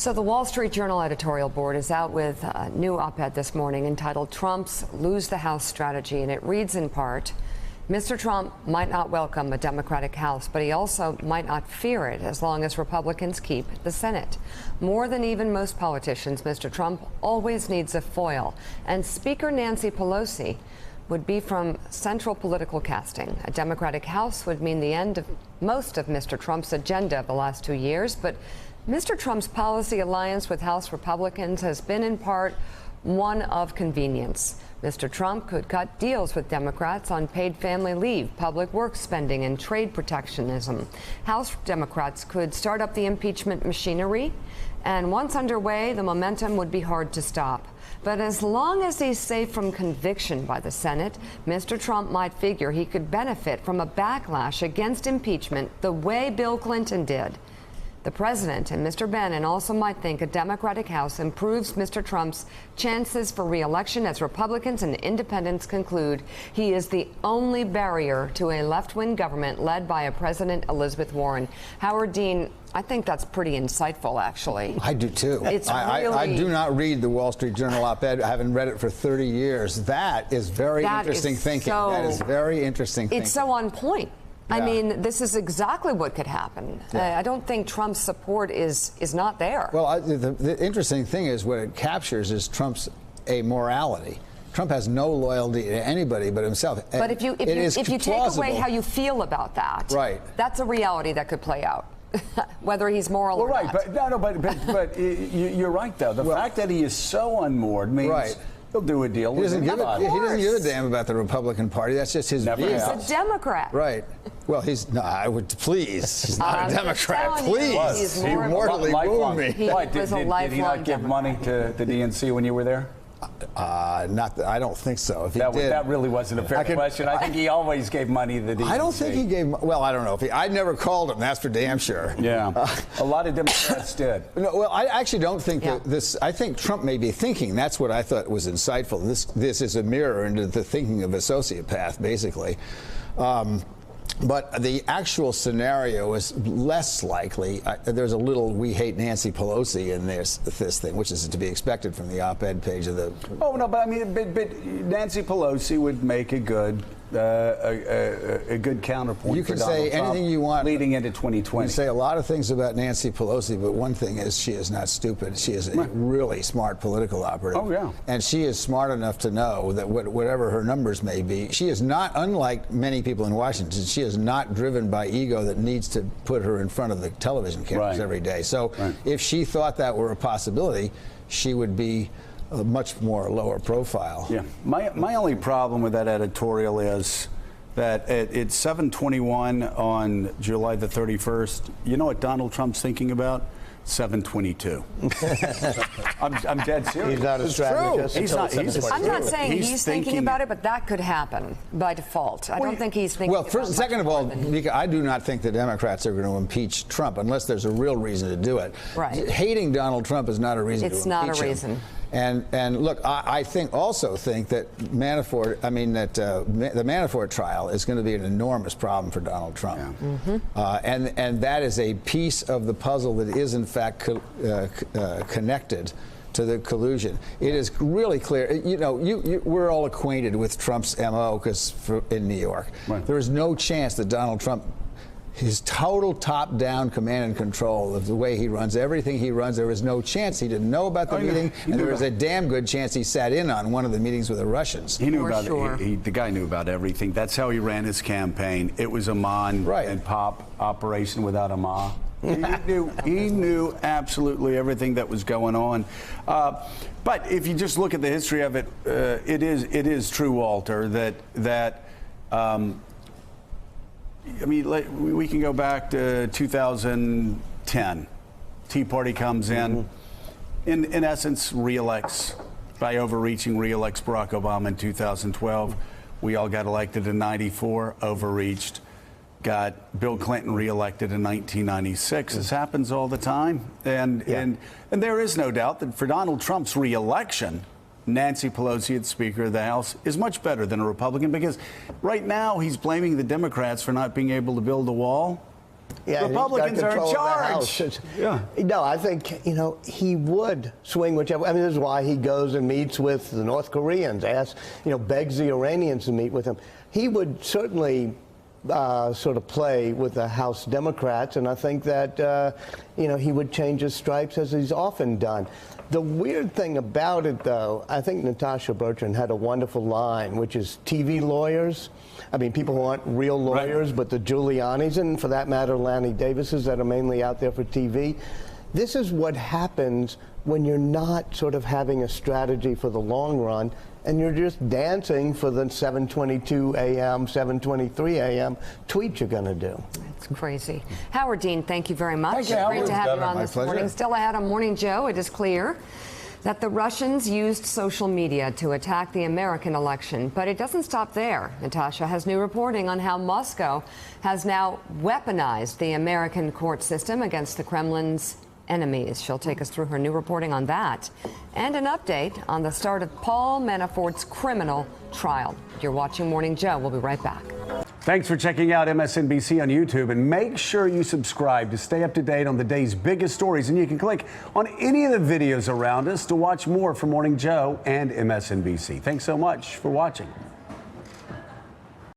So the Wall Street Journal editorial board is out with a new op-ed this morning entitled Trump's Lose the House Strategy, and it reads in part, Mr. Trump might not welcome a Democratic House, but he also might not fear it as long as Republicans keep the Senate. More than even most politicians, Mr. Trump always needs a foil, and Speaker Nancy Pelosi would be from central political casting. A Democratic House would mean the end of most of Mr. Trump's agenda of the last 2 years, but Mr. Trump's policy alliance with House Republicans has been in part one of convenience. Mr. Trump could cut deals with Democrats on paid family leave, public works spending, and trade protectionism. House Democrats could start up the impeachment machinery, and once underway, the momentum would be hard to stop. But as long as he's safe from conviction by the Senate, Mr. Trump might figure he could benefit from a backlash against impeachment the way Bill Clinton did. The president and Mr. Bannon also might think a Democratic House improves Mr. Trump's chances for re-election as Republicans and independents conclude he is the only barrier to a left-wing government led by a President Elizabeth Warren. Howard Dean, I think that's pretty insightful, actually. I do, too. I do not read the Wall Street Journal op-ed. I haven't read it for 30 years. That is very interesting thinking. That is very interesting thinking. It's so on point. Yeah. I mean, this is exactly what could happen. Yeah. I don't think Trump's support is not there. Well, the interesting thing is what it captures is Trump's amorality. Trump has no loyalty to anybody but himself. But if you take away how you feel about that, right, that's a reality that could play out. Whether he's moral or not. But you're right, though. The fact that he is so unmoored means he'll do a deal with anybody. He doesn't give a damn about the Republican Party. That's just his view. He's a Democrat. Right. Well, he's not. I would please. He's not a Democrat. Please. He's mortally wound me. Did he not give money to the DNC when you were there? Not. I don't think so. If he did, that really wasn't a fair question. I think he always gave money to the DNC. I don't think he gave. Well, I don't know. I never called him. That's for damn sure. Yeah. A lot of Democrats did. No, well, I actually don't think that this. I think Trump may be thinking. That's what I thought was insightful. This is a mirror into the thinking of a sociopath, basically. But the actual scenario is less likely. There's a little "we hate Nancy Pelosi" in this thing, which is to be expected from the op-ed page of the. Oh no, but I mean, but Nancy Pelosi would make a good counterpoint. You can for Donald say Trump anything you want leading into 2020. You say a lot of things about Nancy Pelosi, but one thing is she is not stupid. She is a really smart political operative. Oh yeah, and she is smart enough to know that whatever her numbers may be, she is not, unlike many people in Washington, she is not driven by ego that needs to put her in front of the television cameras every day. So if she thought that were a possibility, she would be a much more lower profile. Yeah. My only problem with that editorial is that it's 7:21 on July the 31st. You know what Donald Trump's thinking about? 7:22. I'm dead serious. He's not a strategist. I'm not saying he's thinking about it, but that could happen by default. I don't think he's thinking about it. Well, second of all, I do not think the Democrats are going to impeach Trump unless there's a real reason to do it. Right. Hating Donald Trump is not a reason to impeach him. It's not a reason. And look, I also think that the Manafort trial is going to be an enormous problem for Donald Trump. Yeah. And that is a piece of the puzzle that is in fact connected to the collusion. It is really clear. You know, we're all acquainted with Trump's MO in New York. Right. There is no chance that Donald Trump, his total top-down command and control of the way he runs everything he runs, there is no chance he didn't know about the meeting, and there is a damn good chance he sat in on one of the meetings with the Russians. He knew about it. The guy knew about everything. That's how he ran his campaign. It was a Mon and Pop operation without a Ma. He knew absolutely everything that was going on. But if you just look at the history of it, it is true, Walter, that I mean, we can go back to 2010. Tea Party comes in essence, reelects, by overreaching, reelects Barack Obama in 2012. We all got elected in 94, overreached. Got Bill Clinton reelected in 1996. This happens all the time. And there is no doubt that for Donald Trump's reelection, Nancy Pelosi, as Speaker of the House, is much better than a Republican, because right now he's blaming the Democrats for not being able to build a wall. Yeah, and he's got Republicans are in control of the charge. House. Yeah. No, I think, he would swing whichever. I mean, this is why he goes and meets with the North Koreans, begs the Iranians to meet with him. He would certainly sort of play with the House Democrats, and I think that, he would change his stripes as he's often done. The weird thing about it, though, I think Natasha Bertrand had a wonderful line, which is TV lawyers. I mean, people who aren't real lawyers, but the Giulianis, and for that matter, Lanny Davises, that are mainly out there for TV. This is what happens when you're not sort of having a strategy for the long run, and you're just dancing for the 7:22 a.m., 7:23 a.m. tweet you're going to do. It's crazy. Howard Dean, thank you very much. Thank you, Howard. Great to have you on My this pleasure. morning. Still ahead on Morning Joe, it is clear that the Russians used social media to attack the American election. But it doesn't stop there. Natasha has new reporting on how Moscow has now weaponized the American court system against the Kremlin's enemies. She'll take us through her new reporting on that and an update on the start of Paul Manafort's criminal trial. You're watching Morning Joe. We'll be right back. Thanks for checking out MSNBC on YouTube, and make sure you subscribe to stay up to date on the day's biggest stories. And you can click on any of the videos around us to watch more from Morning Joe and MSNBC. Thanks so much for watching.